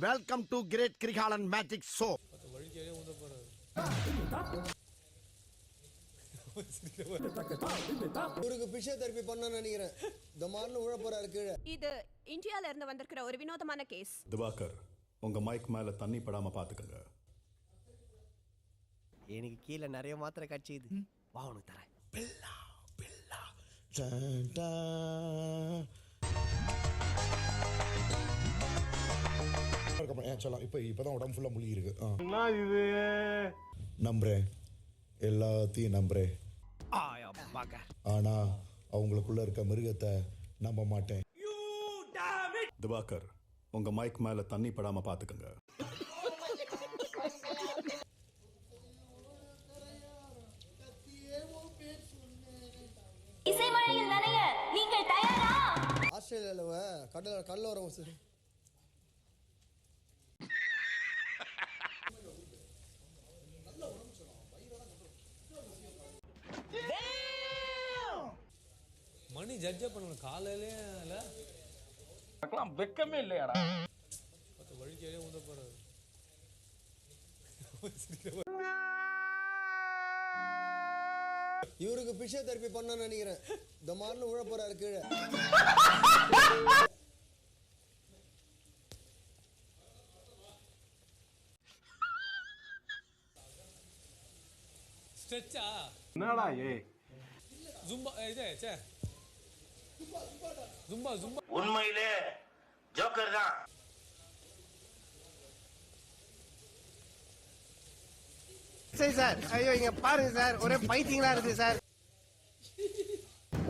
Welcome to great Kirikalan magic show. இவருக்கு physiotherapy பண்ணணும்னு நினைக்கிறேன். தமார்னு உழ போறாரு கீழே. இது இந்தியால இருந்து வந்திருக்கிற ஒரு வினோதமான கேஸ். திவாகர், உங்க மைக் மேல தண்ணி படாம பாத்துக்கங்க. எனக்கு கீழே நிறைய மாத்திரை கட்சிது. வா உனக்கு தரேன். பில்லா பில்லா இப்பதான் உடம்பு ஃபுல்லா முழுகி இருக்கு. நம்புறேன், எல்லாத்தையும் நம்புறேன். ஆனா அவங்களுக்குள்ள இருக்க மிருகத்தை நம்ப மாட்டேன். திவாகர், உங்க மைக் மேல தண்ணி படாம பாத்துக்கங்க. இசைமழையில் நனைய நீங்கள் தயாரா? ஆஸ்திரேலியால கடல்ல வரும். மணி ஜட்ஜ் பண்ணணும் காலையிலே இல்ல வெக்கமே இல்லையாடா. வழிக்கையே ஊத போறாரு. இவருக்கு பிசியோதெரபி பண்ணணும்னு நினைக்கிறேன். தமார்னு உழ போறாரு கீழே. ஸ்ட்ரெச்சா என்னடா ஜும்பா இதே சே ஜும்பா உண்மையிலே ஜோக்கர் தான். சரி சார், ஐயோ இங்க பாருங்க சார், ஒரே பைத்தியங்களா இருக்கு சார்.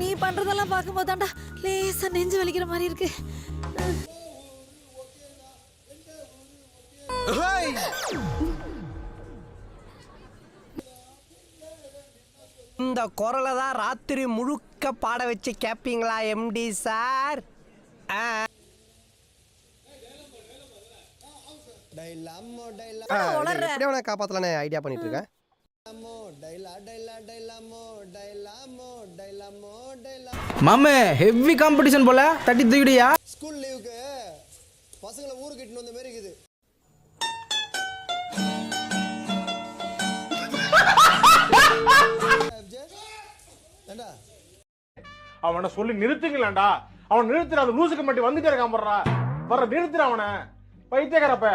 நீ பண்றதெல்லாம் பார்க்கும்போது தாண்டா லேசா நெஞ்சு வலிக்கிற மாதிரி இருக்கு. இந்த குரலை தான் ராத்திரி முழுக்க பாட வச்சு கேப்பீங்களா எம்டி சார்? எப்படியா காப்பாத்தலான்னு ஐடியா பண்ணிட்டு இருக்கேன். மாமே ஹெவி காம்படிஷன் போல, தட்டி தூக்கிடியா? ஸ்கூல் லீவுக்கு பசங்களை ஊருக்கு இட்டுன்னு வந்த மாதிரி இருக்குது. அவனை சொல்லி நிறுத்துங்களேன்டா. அவன் நிறுத்துற, அந்த லூசுக்கு மட்டும் வந்துட்டே இருக்கான். வர்ற நிறுத்துற அவனை, பைத்தியக்காரப்ப.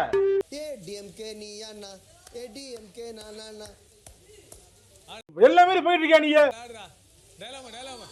ஏடிஎம்கே நீ அண்ணா, ஏடிஎம்கே நானா, எல்லாமே போயிட்டு இருக்கியா நீ? டேலாமா